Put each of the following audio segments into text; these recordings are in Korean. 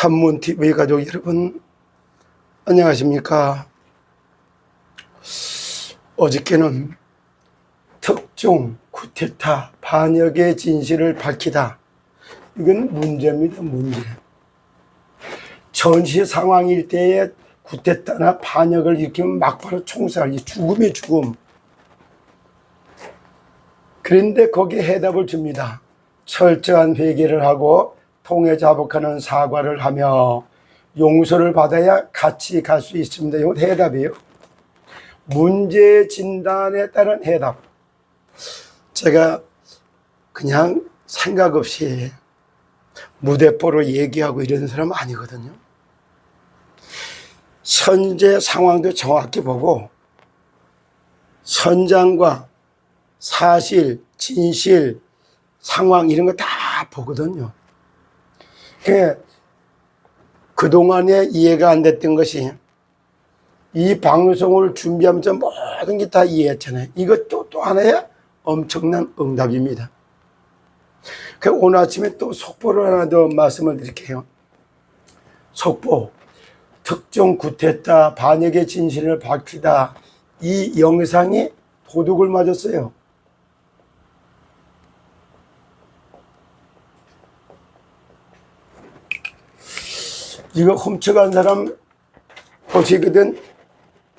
찬문TV 가족 여러분, 안녕하십니까? 어저께는 특종 쿠데타 반역의 진실을 밝히다. 이건 문제입니다, 문제. 전시 상황일 때에 쿠데타나 반역을 일으키면 막바로 총살, 죽음이 죽음. 그런데 거기에 해답을 줍니다. 철저한 회개를 하고 통해 자복하는 사과를 하며 용서를 받아야 같이 갈 수 있습니다. 이건 해답이에요. 문제 진단에 따른 해답. 제가 그냥 생각 없이 무대뽀로 얘기하고 이런 사람은 아니거든요. 현재 상황도 정확히 보고 현장과 사실, 진실, 상황 이런 거 다 보거든요. 그동안에 이해가 안 됐던 것이 이 방송을 준비하면서 모든 게 다 이해했잖아요. 이것도 또 하나의 엄청난 응답입니다. 오늘 아침에 또 속보를 하나 더 말씀을 드릴게요. 속보. 특정 쿠데타 반역의 진실을 밝히다. 이 영상이 도둑을 맞았어요. 이거 훔쳐간 사람 보시거든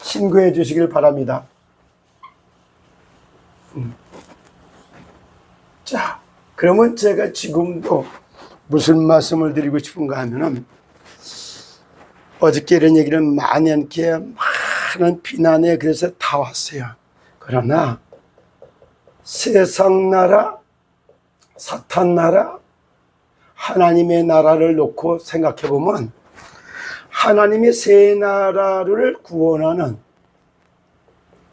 신고해 주시길 바랍니다. 자, 그러면 제가 지금도 무슨 말씀을 드리고 싶은가 하면은 어저께 이런 얘기를 많은 비난에 그래서 다 왔어요. 그러나 세상 나라, 사탄 나라, 하나님의 나라를 놓고 생각해 보면 하나님이 새 나라를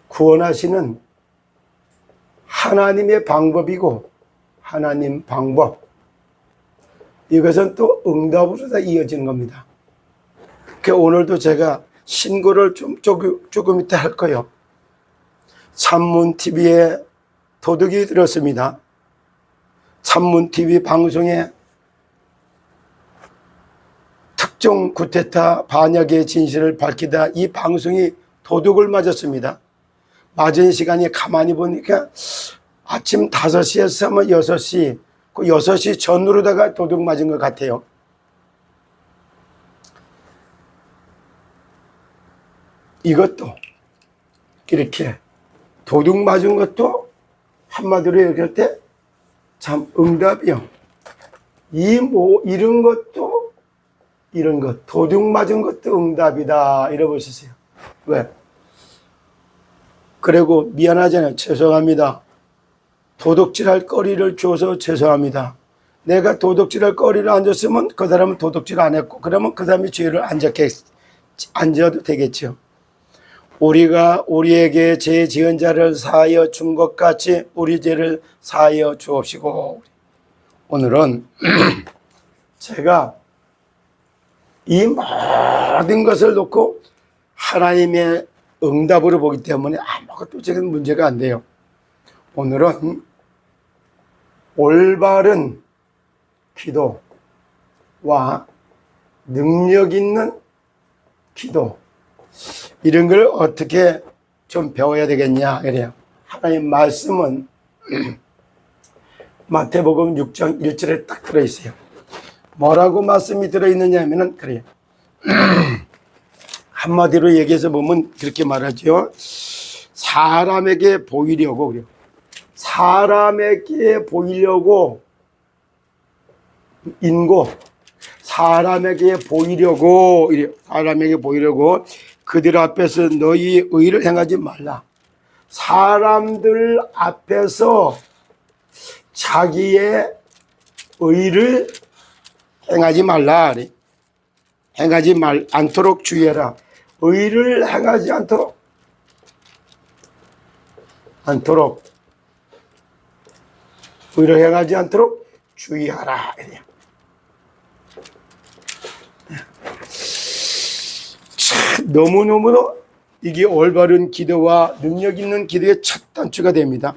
구원하시는 하나님의 방법이고 하나님 방법, 이것은 또 응답으로 다 이어지는 겁니다. 오늘도 제가 신고를 조금 이따 할 거예요. 찬문TV에 도둑이 들었습니다. 찬문TV 방송에 특정 쿠데타 반역의 진실을 밝히다 이 방송이 도둑을 맞았습니다. 맞은 시간이 가만히 보니까 아침 5시에서 6시, 그 6시 전후로다가 도둑 맞은 것 같아요. 이것도 이렇게 도둑 맞은 것도 한마디로 얘기할 때 참 응답이요. 이런 것도 이런 것, 도둑 맞은 것도 응답이다. 이러보세요. 왜? 그리고 미안하잖아요. 죄송합니다. 도둑질할 거리를 줘서 죄송합니다. 내가 도둑질할 거리를 안 줬으면 그 사람은 도둑질 안 했고, 그러면 그 사람이 죄를 안 져도 되겠죠. 우리가 우리에게 죄 지은 자를 사하여 준 것 같이 우리 죄를 사하여 주옵시고. 오늘은 제가 이 모든 것을 놓고 하나님의 응답으로 보기 때문에 아무것도 지금 문제가 안 돼요. 오늘은 올바른 기도와 능력 있는 기도, 이런 걸 어떻게 좀 배워야 되겠냐 그래요. 하나님 말씀은 마태복음 6장 1절에 딱 들어있어요. 뭐라고 말씀이 들어있느냐 하면은 그래요. 한마디로 얘기해서 보면 그렇게 말하죠. 사람에게 보이려고 그래요. 사람에게 보이려고 인고, 사람에게 보이려고 이래요. 사람에게 보이려고 그들 앞에서 너희 의를 행하지 말라. 사람들 앞에서 자기의 의를 행하지 말라. 행하지 않도록 주의해라. 의를 행하지 않도록 의를 행하지 않도록 주의하라. 너무너무도 이게 올바른 기도와 능력 있는 기도의 첫 단추가 됩니다.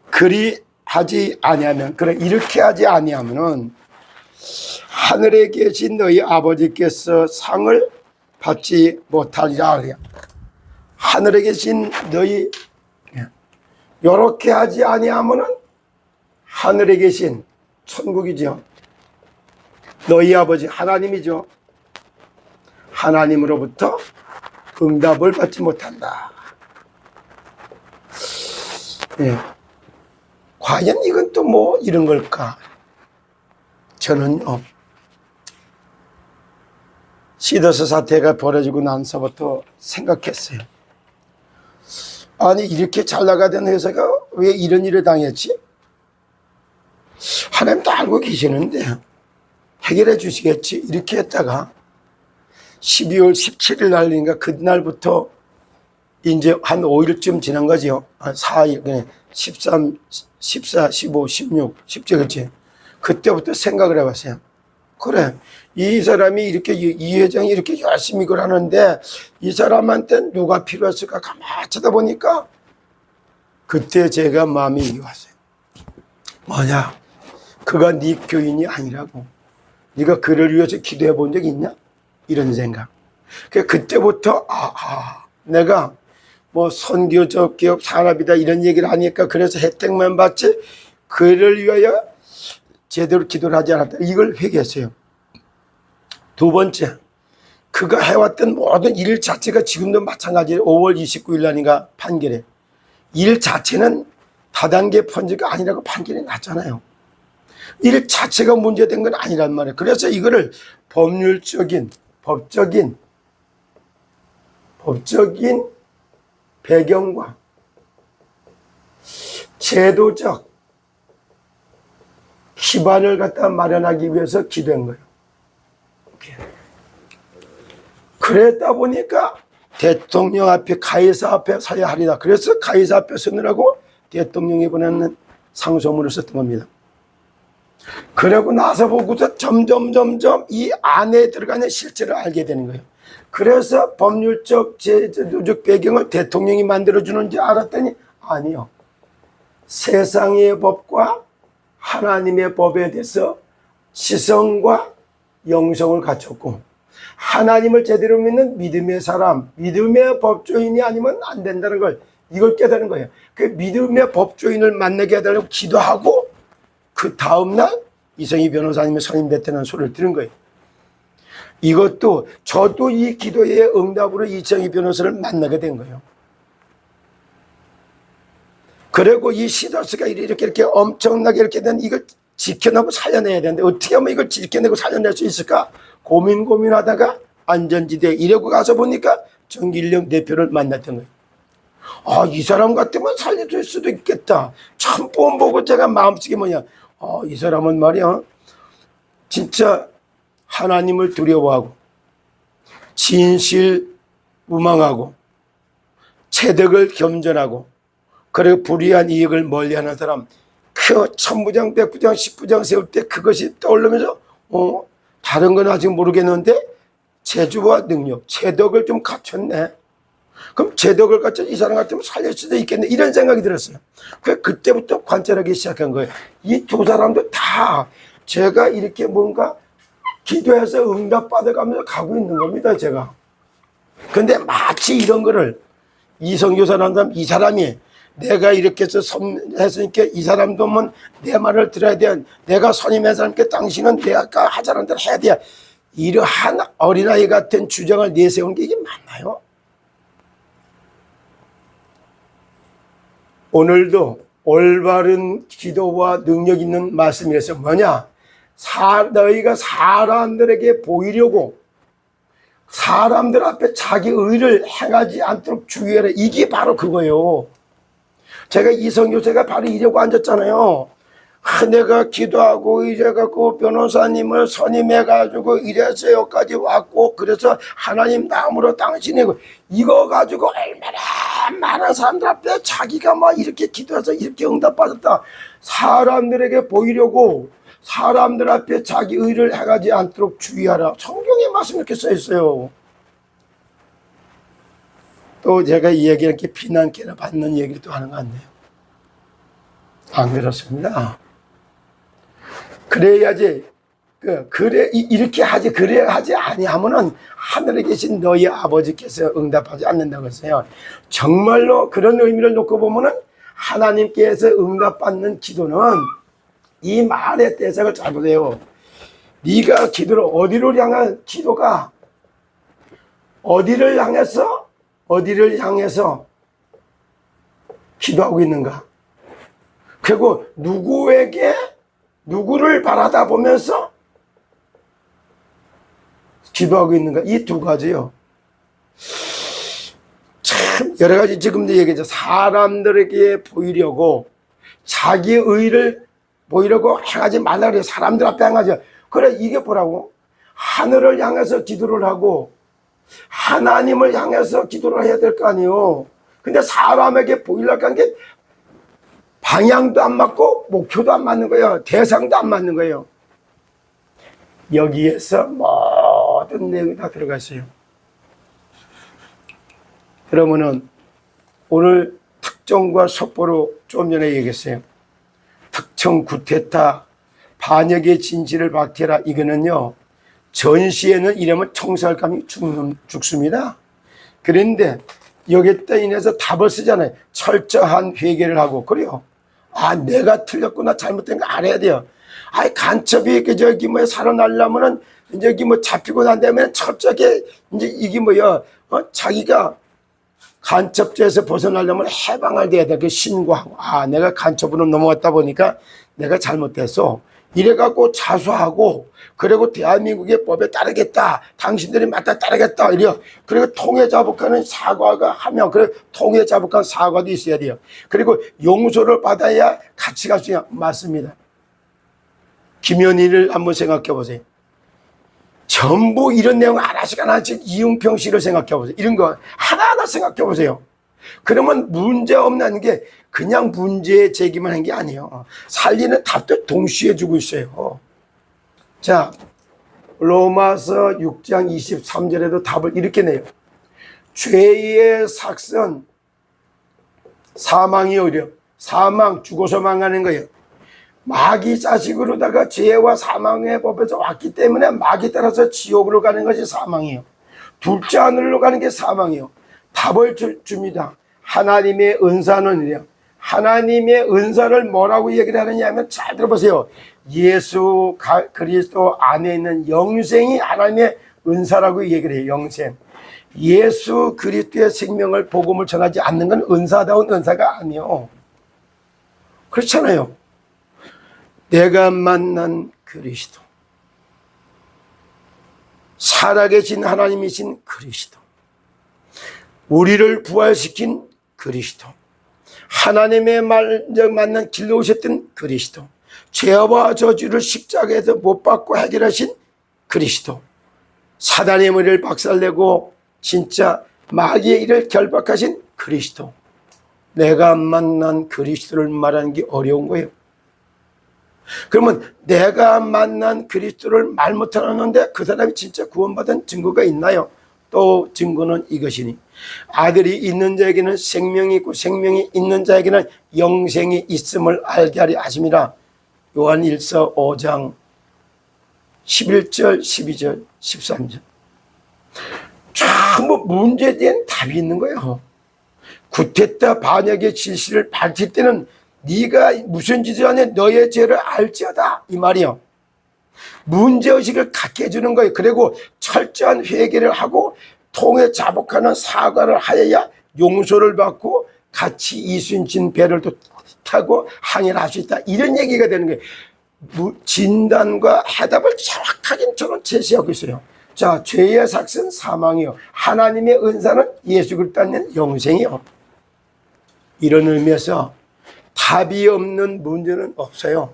그리 하지 아니하면, 이렇게 하지 아니하면은 하늘에 계신 너희 아버지께서 상을 받지 못하리라. 하늘에 계신 너희, 요렇게 하지 아니하면은 하늘에 계신 천국이죠. 너희 아버지 하나님이죠. 하나님으로부터 응답을 받지 못한다. 예. 과연 이건 또 뭐 이런 걸까? 저는요, 시더스 사태가 벌어지고 나서부터 생각했어요. 아니, 이렇게 잘 나가던 회사가 왜 이런 일을 당했지? 하나님도 알고 계시는데 해결해 주시겠지. 이렇게 했다가 12월 17일 날인가 그날부터 이제 한 5일쯤 지난 거죠. 한 4일, 13, 14, 15, 16, 17, 그렇지. 그때부터 생각을 해봤어요. 그래, 이 사람이 이렇게, 이 회장이 이렇게 열심히 이걸 하는데 이 사람한테 누가 필요했을까 가만히 쳐다보니까 그때 제가 마음이 이게 왔어요. 뭐냐, 그가 네 교인이 아니라고. 네가 그를 위해서 기도해 본 적이 있냐? 이런 생각. 그때부터 내가 뭐 선교적 기업 산업이다 이런 얘기를 하니까 그래서 혜택만 받지 그를 위하여 제대로 기도를 하지 않았다. 이걸 회개했어요. 두 번째, 그가 해왔던 모든 일 자체가 지금도 마찬가지예요. 5월 29일 날인가 판결에 일 자체는 다단계 펀지가 아니라고 판결이 났잖아요. 일 자체가 문제된 건 아니란 말이에요. 그래서 이거를 법률적인, 법적인 배경과 제도적 기반을 갖다 마련하기 위해서 기도한 거예요. 그랬다 보니까 대통령 앞에 가이사 앞에 서야 하리라. 그래서 가이사 앞에 서느라고 대통령이 보내는 상소문을 썼던 겁니다. 그러고 나서 보고서 점점 이 안에 들어가는 실체를 알게 되는 거예요. 그래서 법률적 제도적 배경을 대통령이 만들어주는 줄 알았더니 아니요. 세상의 법과 하나님의 법에 대해서 지성과 영성을 갖췄고 하나님을 제대로 믿는 믿음의 사람, 믿음의 법조인이 아니면 안 된다는 걸 이걸 깨달은 거예요. 그 믿음의 법조인을 만나게 해달라고 기도하고 그 다음날 이성희 변호사님의 선임됐다는 소리를 들은 거예요. 이것도 저도 이 기도의 응답으로 이성희 변호사를 만나게 된 거예요. 그리고 이 시더스가 이렇게 엄청나게 이렇게 된 이걸 지켜내고 살려내야 되는데 어떻게 하면 이걸 지켜내고 살려낼 수 있을까? 고민하다가 안전지대 이러고 가서 보니까 정길령 대표를 만났던 거예요. 아, 이 사람 같으면 살려줄 수도 있겠다. 처음 보고 제가 마음속에 뭐냐. 이 사람은 말이야. 진짜 하나님을 두려워하고 진실무망하고 체득을 겸손하고 그리고 불의한 이익을 멀리하는 사람. 그 천부장, 백부장, 십부장 세울 때 그것이 떠오르면서 다른 건 아직 모르겠는데 재주와 능력, 체덕을 좀 갖췄네. 그럼 제덕을 갖춰 이 사람 같으면 살릴 수도 있겠네. 이런 생각이 들었어요. 그때부터 관찰하기 시작한 거예요. 이 두 사람도 다 제가 이렇게 뭔가 기도해서 응답받아가면서 가고 있는 겁니다, 제가. 근데 마치 이런 거를 이성교사라는 사람, 이 사람이 내가 이렇게 해서 했으니까 이 사람도 뭐 내 말을 들어야 돼. 내가 선임한 사람께 당신은 내가 하자는 대로 해야 돼. 이러한 어린아이 같은 주장을 내세우는 게 이게 맞나요? 오늘도 올바른 기도와 능력 있는 말씀이라서 뭐냐? 너희가 사람들에게 보이려고 사람들 앞에 자기 의를 행하지 않도록 주의하라. 이게 바로 그거예요. 제가 이성교사가 바로 이러고 앉았잖아요. 내가 기도하고 이래갖고 변호사님을 선임해가지고 이래서 여기까지 왔고 그래서 하나님 나음으로 당신이 이거 가지고 얼마나 많은 사람들 앞에 자기가 막 이렇게 기도해서 이렇게 응답받았다. 사람들에게 보이려고 사람들 앞에 자기 의를 행하지 않도록 주의하라. 성경에 말씀 이렇게 써 있어요. 또 제가 이 얘기 이렇게 비난케나 받는 얘기를 또 하는 것 같네요. 안 그렇습니다. 그래야지 그래, 이렇게 하지, 그래 하지 아니하면은 하늘에 계신 너희 아버지께서 응답하지 않는다고 했어요. 정말로 그런 의미를 놓고 보면은 하나님께서 응답받는 기도는 이 말의 대상을 잘 보세요. 네가 기도를 어디로 향한 기도가 어디를 향해서 기도하고 있는가? 그리고 누구를 바라다 보면서 기도하고 있는가? 이 두 가지요. 참 여러 가지 지금도 얘기했죠. 사람들에게 보이려고 자기 의를 보이려고 행하지 말라 그래요. 사람들 앞에 행하죠. 그래, 이게 뭐라고? 하늘을 향해서 기도를 하고 하나님을 향해서 기도를 해야 될 거 아니에요. 근데 사람에게 보이려고 한 게 방향도 안 맞고 목표도 안 맞는 거예요. 대상도 안 맞는 거예요. 여기에서 모든 내용이 다 들어가 있어요. 그러면은 오늘 특정과 속보로 좀 전에 얘기했어요. 특정 구테타 반역의 진실을 밝혀라. 이거는요, 전시에는 이러면 총살감이 죽습니다. 그런데 여기다 인해서 답을 쓰잖아요. 철저한 회개를 하고. 그래요. 아, 내가 틀렸구나, 잘못된 거 알아야 돼요. 아이, 간첩이 살아나려면은 저기 잡히고 난 다음에 철저하게 이제 이게 자기가 간첩죄에서 벗어나려면 해방을 돼야 돼. 그 신고하고, 아, 내가 간첩으로 넘어갔다 보니까 내가 잘못됐어. 이래갖고 자수하고, 그리고 대한민국의 법에 따르겠다. 당신들이 맞다 따르겠다. 이래요. 그리고 통해자복하는 사과가 하면, 그래, 통해자복한 사과도 있어야 돼요. 그리고 용서를 받아야 같이 갈 수 있냐. 맞습니다. 김현희를 한번 생각해 보세요. 전부 이런 내용 하나씩 이응평 씨를 생각해 보세요. 이런 거 하나하나 생각해 보세요. 그러면 문제 없는 게 그냥 문제 제기만 한 게 아니에요. 살리는 답도 동시에 주고 있어요. 자, 로마서 6장 23절에도 답을 이렇게 내요. 죄의 삭선, 사망이 오히려 사망, 죽어서 망하는 거예요. 마귀 자식으로다가 죄와 사망의 법에서 왔기 때문에 마귀 따라서 지옥으로 가는 것이 사망이에요. 둘째 하늘로 가는 게 사망이에요. 답을 줍니다. 하나님의 은사는 이래요. 하나님의 은사를 뭐라고 얘기를 하느냐 하면 잘 들어보세요. 예수 그리스도 안에 있는 영생이 하나님의 은사라고 얘기를 해요. 영생. 예수 그리스도의 생명을 복음을 전하지 않는 건 은사다운 은사가 아니에요. 그렇잖아요. 내가 만난 그리스도, 살아계신 하나님이신 그리스도, 우리를 부활시킨 그리스도, 하나님의 만난 길로 오셨던 그리스도, 죄와 저주를 십자가에서 못 받고 해결하신 그리스도, 사단의 머리를 박살내고 진짜 마귀의 일을 결박하신 그리스도. 내가 만난 그리스도를 말하는 게 어려운 거예요. 그러면 내가 만난 그리스도를 말 못하는데 그 사람이 진짜 구원받은 증거가 있나요? 또 증거는 이것이니 아들이 있는 자에게는 생명이 있고 생명이 있는 자에게는 영생이 있음을 알게 하려 하심이라. 요한 1서 5장 11절 12절 13절. 전부 문제에 대한 답이 있는 거예요. 구테타 반역의 진실을 밝힐 때는 네가 무슨 짓을 하냐 너의 죄를 알지어다 이 말이요. 문제의식을 갖게 해주는 거예요. 그리고 철저한 회개를 하고 통해 자복하는 사과를 하여야 용서를 받고 같이 이순신 배를 타고 항해를 할 수 있다. 이런 얘기가 되는 거예요. 진단과 해답을 정확하게 저는 제시하고 있어요. 자, 죄의 삭은 사망이요. 하나님의 은사는 예수 그리스도 안에 영생이요. 이런 의미에서 답이 없는 문제는 없어요.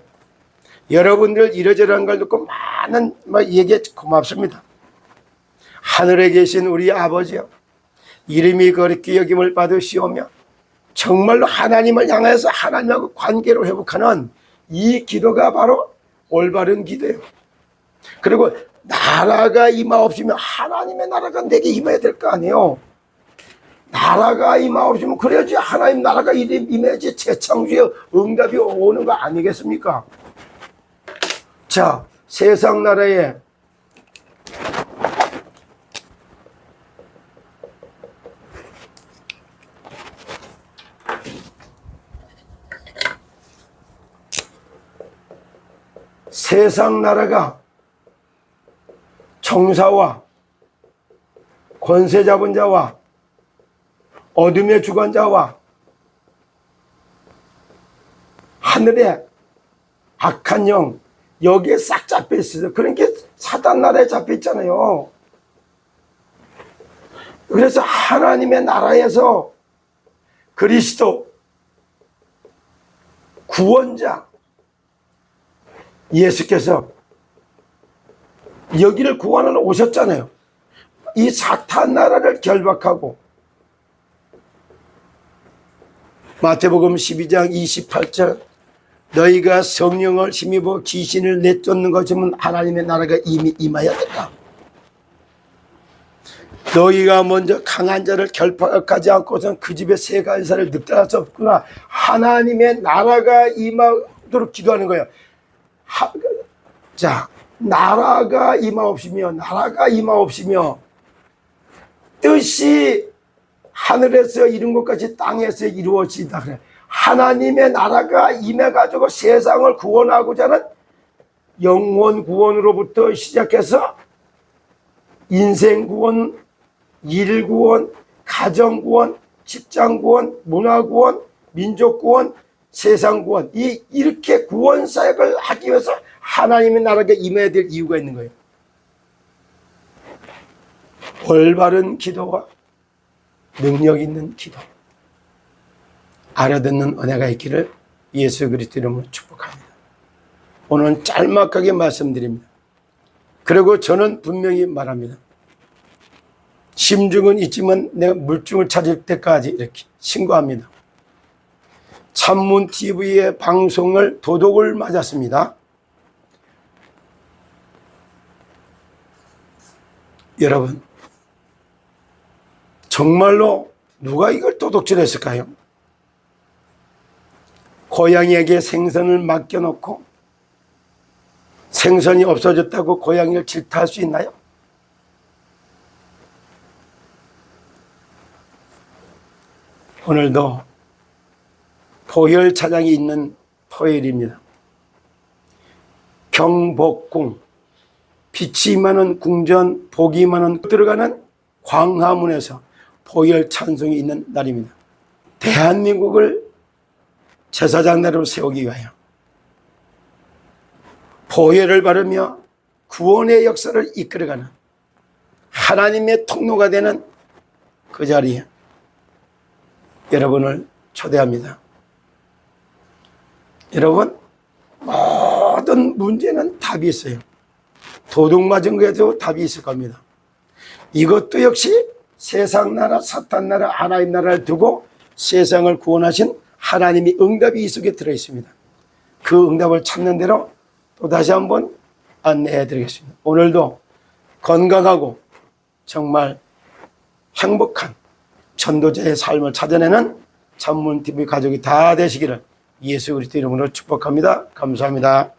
여러분들 이러저러한 걸 듣고 많은 얘기 고맙습니다. 하늘에 계신 우리 아버지요, 이름이 거룩히 여김을 받으시오며 정말로 하나님을 향해서 하나님하고 관계를 회복하는 이 기도가 바로 올바른 기도예요. 그리고 나라가 임하옵시면 하나님의 나라가 내게 임해야 될 거 아니에요. 나라가 임하옵시면 그래야지 하나님 나라가 임해야지 재창조의 응답이 오는 거 아니겠습니까? 자, 세상 나라에 세상 나라가 정사와 권세 잡은 자와 어둠의 주관자와 하늘의 악한 영 여기에 싹 잡혀 있어요. 그러니까 사단 나라에 잡혀 있잖아요. 그래서 하나님의 나라에서 그리스도 구원자 예수께서 여기를 구원하러 오셨잖아요. 이 사탄 나라를 결박하고 마태복음 12장 28절 너희가 성령을 힘입어 귀신을 내쫓는 것이면 하나님의 나라가 이미 임하여야 된다. 너희가 먼저 강한 자를 결박하지 않고선 그 집에 새 간사를 늑대할 수 없구나. 하나님의 나라가 임하도록 기도하는 거예요. 자, 나라가 임하옵시며 뜻이 하늘에서 이룬 것까지 땅에서 이루어지다 그래. 하나님의 나라가 임해가지고 세상을 구원하고자 하는 영혼 구원으로부터 시작해서 인생 구원, 일 구원, 가정 구원, 직장 구원, 문화 구원, 민족 구원, 세상 구원, 이렇게 구원 사역을 하기 위해서 하나님의 나라가 임해야 될 이유가 있는 거예요. 올바른 기도와 능력 있는 기도, 알아듣는 은혜가 있기를 예수 그리스도 이름으로 축복합니다. 오늘은 짤막하게 말씀드립니다. 그리고 저는 분명히 말합니다. 심증은 있지만 내가 물증을 찾을 때까지 이렇게 신고합니다. 찬문TV의 방송을 도둑을 맞았습니다. 여러분, 정말로 누가 이걸 도둑질했을까요? 고양이에게 생선을 맡겨놓고 생선이 없어졌다고 고양이를 질타할 수 있나요? 오늘도 포열 차장이 있는 토요일입니다. 경복궁, 빛이 임하는 궁전, 복이 임하는 들어가는 광화문에서 포열 찬송이 있는 날입니다. 대한민국을 제사장 나라로 세우기 위하여 포열을 바르며 구원의 역사를 이끌어가는 하나님의 통로가 되는 그 자리에 여러분을 초대합니다. 여러분, 모든 문제는 답이 있어요. 도둑 맞은 거에도 답이 있을 겁니다. 이것도 역시 세상 나라, 사탄 나라, 하나님 나라를 두고 세상을 구원하신 하나님의 응답이 이 속에 들어있습니다. 그 응답을 찾는 대로 또 다시 한번 안내해 드리겠습니다. 오늘도 건강하고 정말 행복한 전도자의 삶을 찾아내는 찬문TV 가족이 다 되시기를 예수 그리스도 이름으로 축복합니다. 감사합니다.